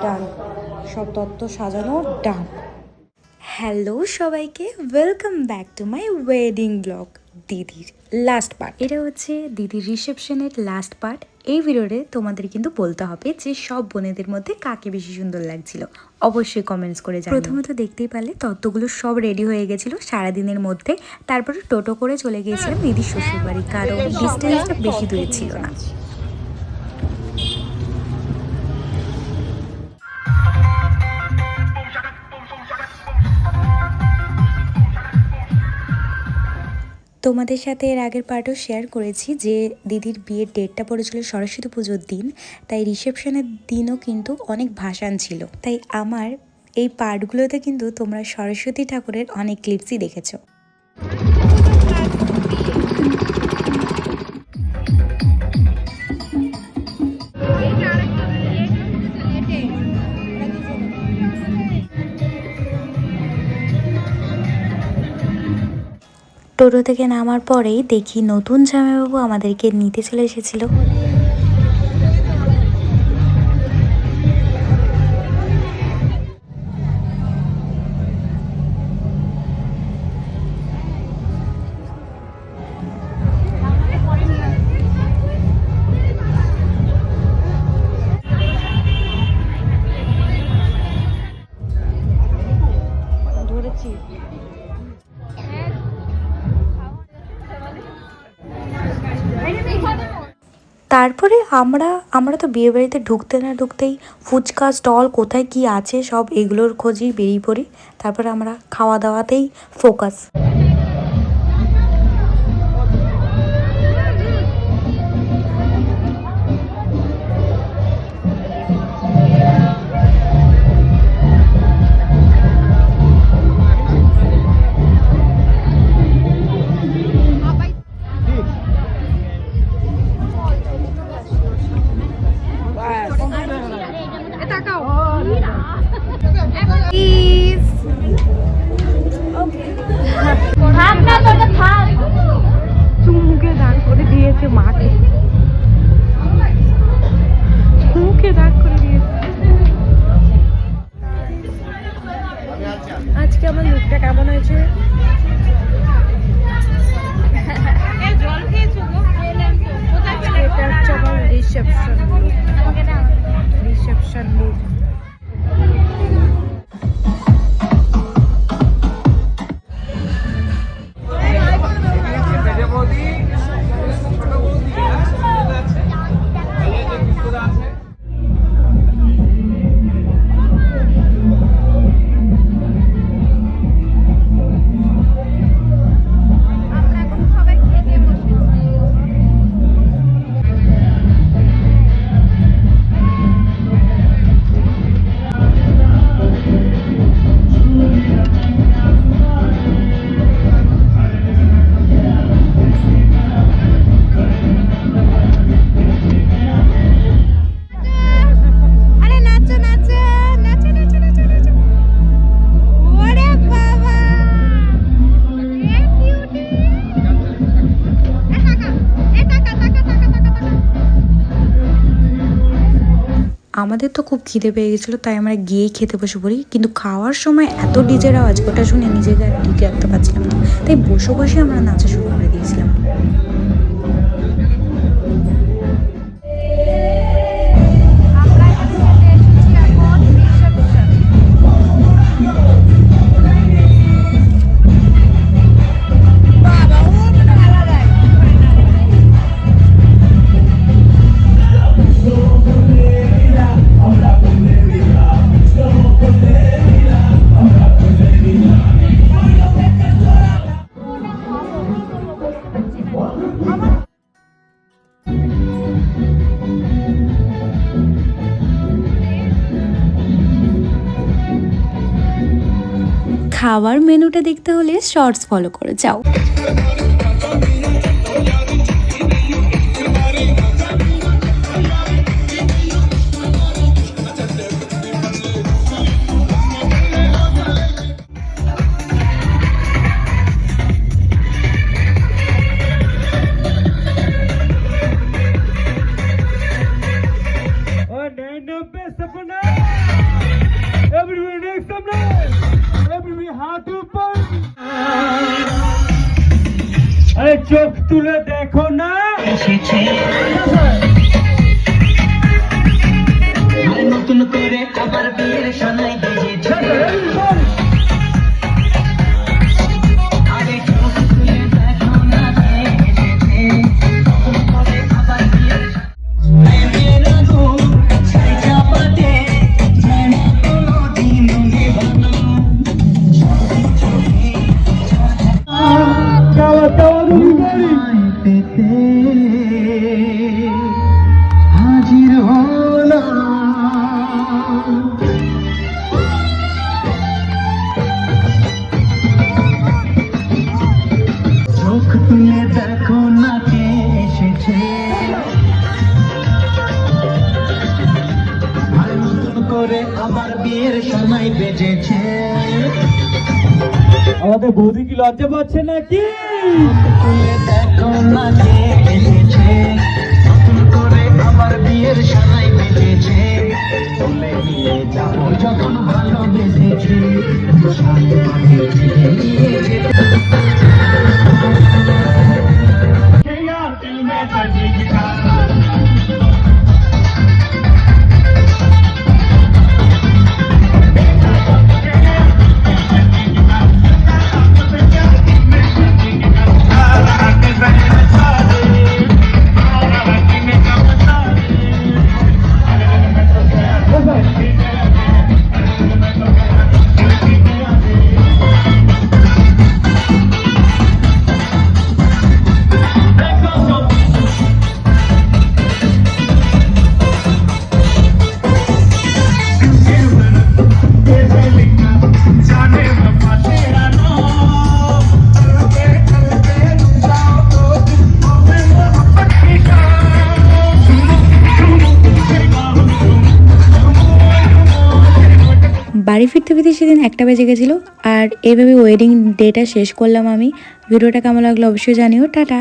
ডান, সব তত্ত্ব সাজানো ডান। হ্যালো সবাইকে, welcome back to my wedding blog. দিদির লাস্ট পার্ট, এটা হচ্ছে দিদির রিসেপশনের লাস্ট পার্ট। এই ভিডিওতে তোমাদের কিন্তু বলতে হবে যে সব বোনেদের মধ্যে কাকে বেশি সুন্দর লাগছিল, অবশ্যই কমেন্টস করে জানিও। প্রথমত দেখতেই পারলে তত্ত্বগুলো সব রেডি হয়ে গেছিল সারাদিনের মধ্যে। তারপরে টোটো করে চলে গিয়েছিলাম দিদির শ্বশুরবাড়ি, কারণ ডিস্টেন্সটা বেশি দূরে ছিল না। তোমাদের সাথে এর আগের পার্টও শেয়ার করেছি যে দিদির বিয়ের ডেটটা পড়েছিল সরস্বতী পুজোর দিন, তাই রিসেপশনের দিনও কিন্তু অনেক ভাসান ছিল। তাই আমার এই পার্টগুলোতে কিন্তু তোমরা সরস্বতী ঠাকুরের অনেক ক্লিপসই দেখেছো। টোটো থেকে নামার পরেই দেখি নতুন জামাইবাবু আমাদেরকে নিতে চলে এসেছিল। ধরেছি। তারপরে আমরা তো বিয়েবাড়িতে ঢুকতে না ঢুকতেই ফুচকা স্টল কোথায় কি আছে সব এগুলোর খোঁজেই বেরিয়ে পড়ি। তারপরে আমরা খাওয়া দাওয়াতেই ফোকাস। মুখে দাগ করে দিয়েছে, মাকে মুখে দাগ করে দিয়েছে। আজকে আমার লুকটা কেমন হয়েছে? এটা হচ্ছে আমার রিসেপশন লুক। আমাদের তো খুব খিদে পেয়ে গেছিলো, তাই আমরা গিয়েই খেতে বসে পড়ি। কিন্তু খাওয়ার সময় এত ডিজের আওয়াজ, ওটা শুনে নিজেকে আর টিকে রাখতে পারছিলাম না, তাই বসে বসে আমরা নাচা শুরু করে দিয়েছিলাম। খাওয়ার মেনুটা দেখতে হলে শর্টস ফলো করে যাও। सपना চোখ তুলে দেখো না এসেছে নতুন করে আবার বিয়ের সোনাই বেজেছে আরে চোখ তুলে দেখো না এসেছে নতুন করে আবার বিয়ের প্রেমের আগুন ছাই চাপাতে যেন কোনোদিন নেভানো পেতে হাজির হলাম চোখ তুলে দেখো না কে এসেছে আর নতুন করে আবার বিয়ের সময় বেজেছে আমাদের বৌদি কি লজ্জা পাচ্ছে নাকি তুলে দেখো না কে এসেছে নতুন করে আবার বিয়ের সময় বেজেছে তুলে নিয়ে যাবো যখন ভালো বেজেছে সাথে পাঠিয়েছে নিয়ে যেতে বাড়ি ফিরতে ফিরতে সেদিন 1টা বেজে গেছিলো। আর এইভাবে ওয়েডিং ডেটা শেষ করলাম আমি। ভিডিওটা কেমন লাগলো অবশ্যই জানিও। টাটা।